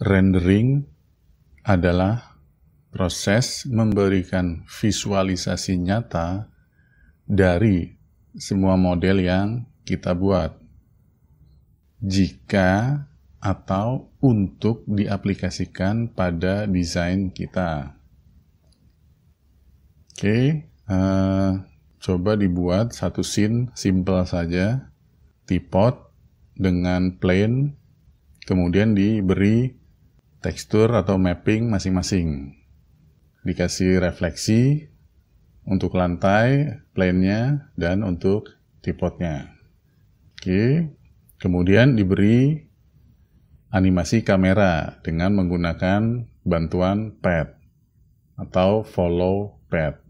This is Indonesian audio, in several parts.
Rendering adalah proses memberikan visualisasi nyata dari semua model yang kita buat, jika atau untuk diaplikasikan pada desain kita. Oke, coba dibuat satu scene simple saja, teapot dengan plane, kemudian diberi tekstur atau mapping masing-masing. Dikasih refleksi untuk lantai, plane-nya, dan untuk teapotnya. Oke, kemudian diberi animasi kamera dengan menggunakan bantuan pad atau follow pad.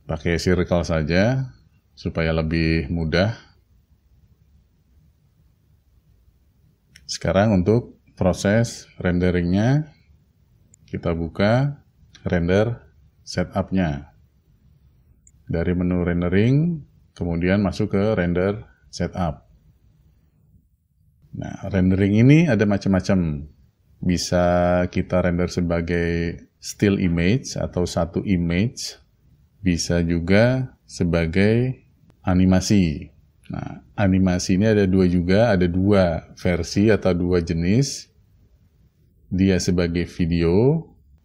Pakai circle saja supaya lebih mudah. Sekarang untuk proses renderingnya, kita buka render setup-nya. Dari menu rendering, kemudian masuk ke render setup. Nah, rendering ini ada macam-macam. Bisa kita render sebagai still image atau satu image. Bisa juga sebagai animasi. Nah, animasi ini ada dua versi atau dua jenis. Dia sebagai video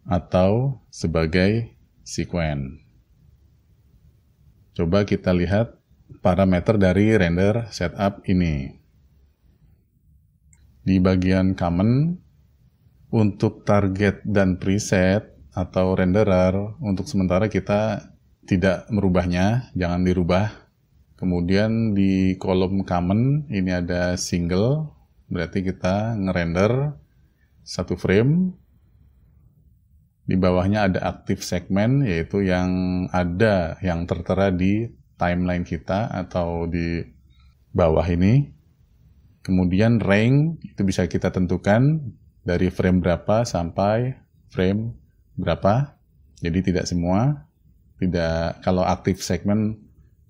atau sebagai sequence. Coba kita lihat parameter dari render setup ini. Di bagian common, untuk target dan preset atau renderer, untuk sementara kita tidak merubahnya, jangan dirubah. Kemudian di kolom common, ini ada single, berarti kita ngerender satu frame. Di bawahnya ada active segment, yaitu yang tertera di timeline kita atau di bawah ini. Kemudian range, itu bisa kita tentukan dari frame berapa sampai frame berapa. Jadi tidak semua, kalau active segment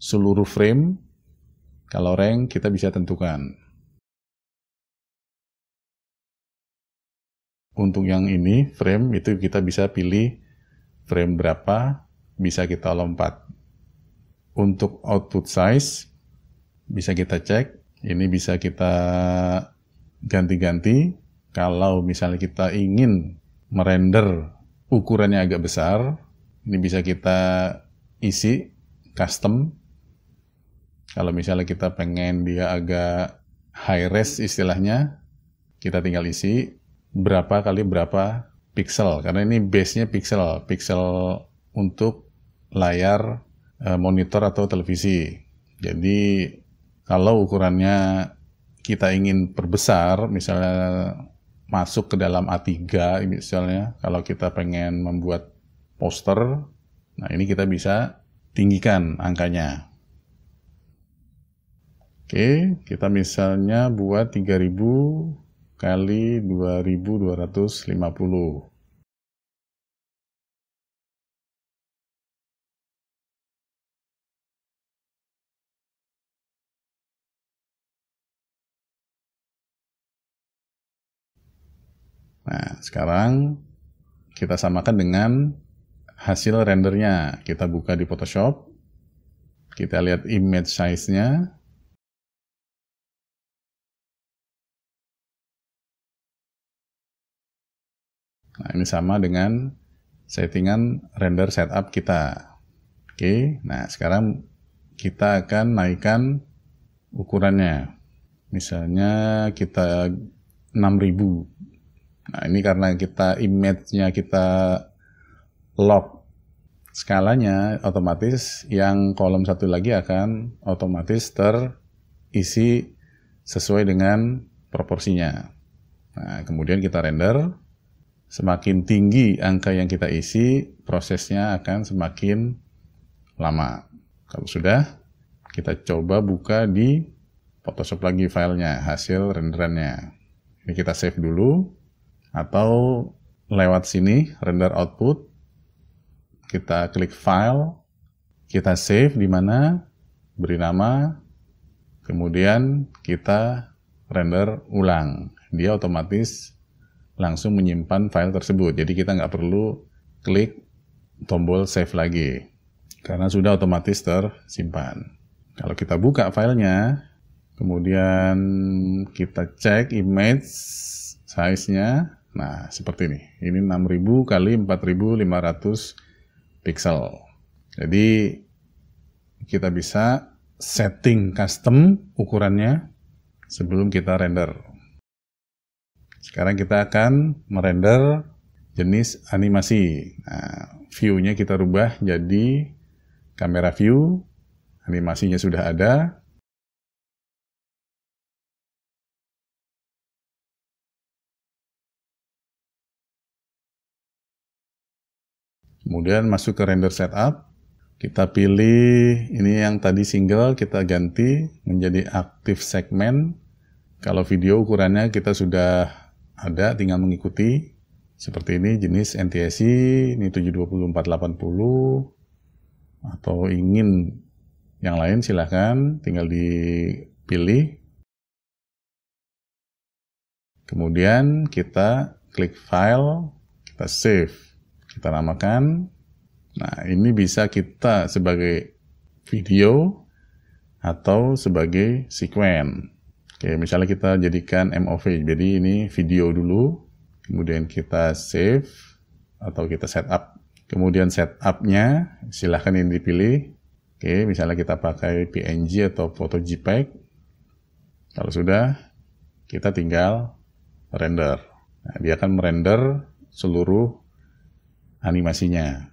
seluruh frame, kalau range kita bisa tentukan. Untuk yang ini, frame itu kita bisa pilih frame berapa, bisa kita lompat. Untuk output size, bisa kita cek, ini bisa kita ganti-ganti. Kalau misalnya kita ingin merender ukurannya agak besar, ini bisa kita isi, custom. Kalau misalnya kita pengen dia agak high res istilahnya, kita tinggal isi berapa kali berapa pixel, karena ini base-nya pixel untuk layar monitor atau televisi. Jadi kalau ukurannya kita ingin perbesar, misalnya masuk ke dalam A3 misalnya, kalau kita pengen membuat poster, nah ini kita bisa tinggikan angkanya. Oke, kita misalnya buat 3000 kali 2250. Nah, sekarang kita samakan dengan hasil rendernya. Kita buka di Photoshop, kita lihat image size-nya. Nah, ini sama dengan settingan render setup kita. Oke, nah sekarang kita akan naikkan ukurannya. Misalnya kita 6000. Nah, ini karena image-nya kita lock skalanya, otomatis yang kolom satu lagi akan otomatis terisi sesuai dengan proporsinya. Nah, kemudian kita render. Semakin tinggi angka yang kita isi, prosesnya akan semakin lama. Kalau sudah, kita coba buka di Photoshop lagi filenya, hasil renderannya. Ini kita save dulu, atau lewat sini, render output, kita klik file, kita save di mana, beri nama, kemudian kita render ulang. Dia otomatis langsung menyimpan file tersebut. Jadi kita nggak perlu klik tombol save lagi, karena sudah otomatis tersimpan. Kalau kita buka filenya, kemudian kita cek image size-nya, nah seperti ini. Ini 6000 kali 4500 pixel. Jadi kita bisa setting custom ukurannya sebelum kita render. Sekarang kita akan merender jenis animasi. Nah, view-nya kita rubah jadi kamera view, animasinya sudah ada. Kemudian masuk ke render setup, kita pilih ini yang tadi single, kita ganti menjadi active segment. Kalau video ukurannya kita sudah ada, tinggal mengikuti. Seperti ini, jenis NTSC, ini 720x480, atau ingin yang lain silahkan, tinggal dipilih. Kemudian kita klik file, kita save, kita namakan. Nah, ini bisa kita sebagai video atau sebagai sekuen. Oke, misalnya kita jadikan MOV, jadi ini video dulu, kemudian kita save atau kita setup. Kemudian setup-nya silahkan ini dipilih. Oke, misalnya kita pakai PNG atau foto JPEG. Kalau sudah, kita tinggal render. Nah, dia akan merender seluruh animasinya.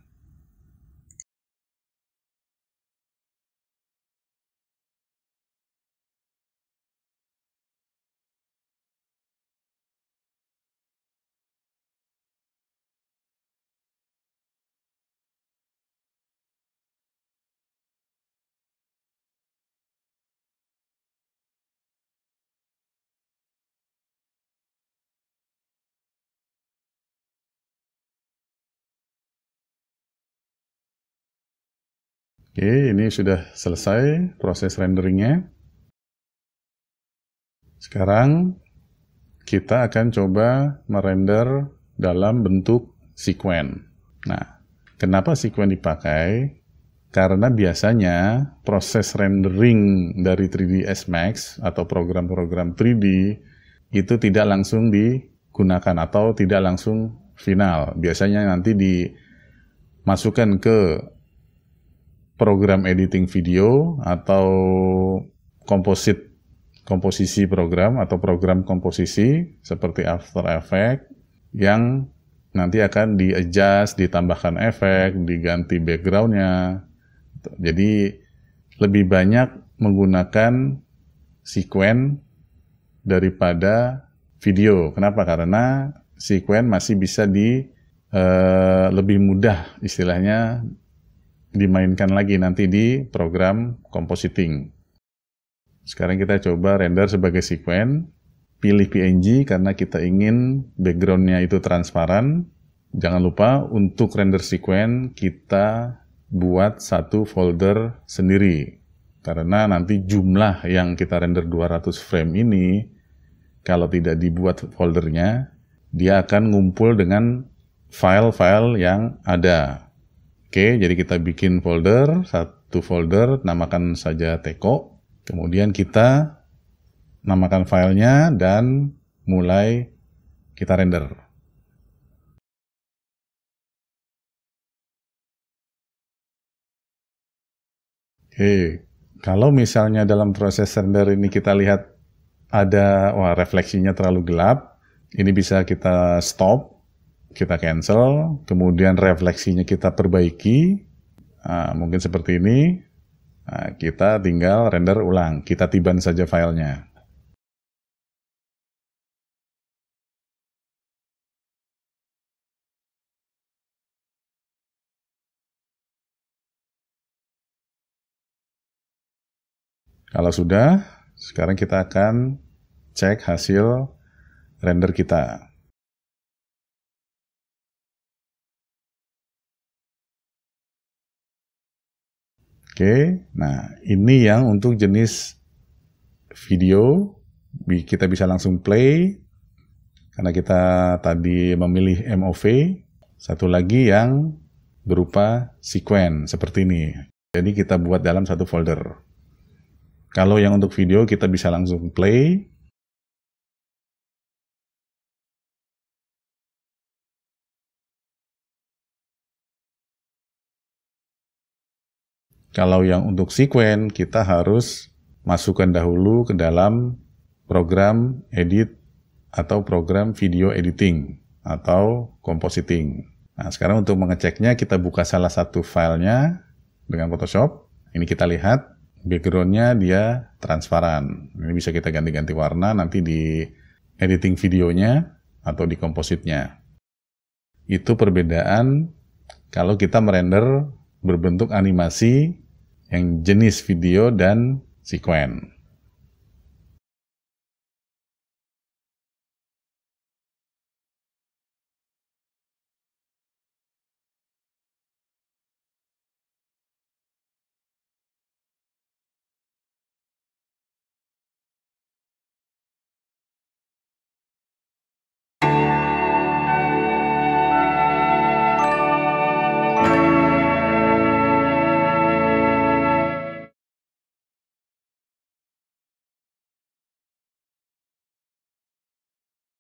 Oke, ini sudah selesai proses renderingnya. Sekarang kita akan coba merender dalam bentuk sekuen. Nah, kenapa sekuen dipakai? Karena biasanya proses rendering dari 3ds Max atau program-program 3D itu tidak langsung digunakan atau tidak langsung final. Biasanya nanti dimasukkan ke program editing video atau komposisi program atau program komposisi seperti After Effects yang nanti akan di-adjust, ditambahkan efek, diganti background-nya. Jadi lebih banyak menggunakan sekuen daripada video. Kenapa? Karena sekuen masih bisa lebih mudah istilahnya dimainkan lagi nanti di program compositing. Sekarang kita coba render sebagai sekuen. Pilih PNG karena kita ingin background-nya itu transparan. Jangan lupa untuk render sekuen kita buat satu folder sendiri. Karena nanti jumlah yang kita render 200 frame ini, kalau tidak dibuat foldernya, dia akan ngumpul dengan file-file yang ada. Oke, jadi kita bikin folder, satu folder, namakan saja Teko. Kemudian kita namakan filenya dan mulai kita render. Oke, kalau misalnya dalam proses render ini kita lihat ada, refleksinya terlalu gelap, ini bisa kita stop, kita cancel, kemudian refleksinya kita perbaiki, mungkin seperti ini, kita tinggal render ulang, kita tiban saja filenya. Kalau sudah, sekarang kita akan cek hasil render kita. Oke, nah ini yang untuk jenis video, kita bisa langsung play. karena kita tadi memilih MOV, satu lagi yang berupa sequence seperti ini. Jadi kita buat dalam satu folder. Kalau yang untuk video kita bisa langsung play. Kalau yang untuk sequence kita harus masukkan dahulu ke dalam program edit atau program video editing atau compositing. Nah, sekarang untuk mengeceknya kita buka salah satu filenya dengan Photoshop. Ini kita lihat backgroundnya dia transparan. Ini bisa kita ganti-ganti warna nanti di editing videonya atau di kompositnya. Itu perbedaan kalau kita merender berbentuk animasi yang jenis video dan sequence.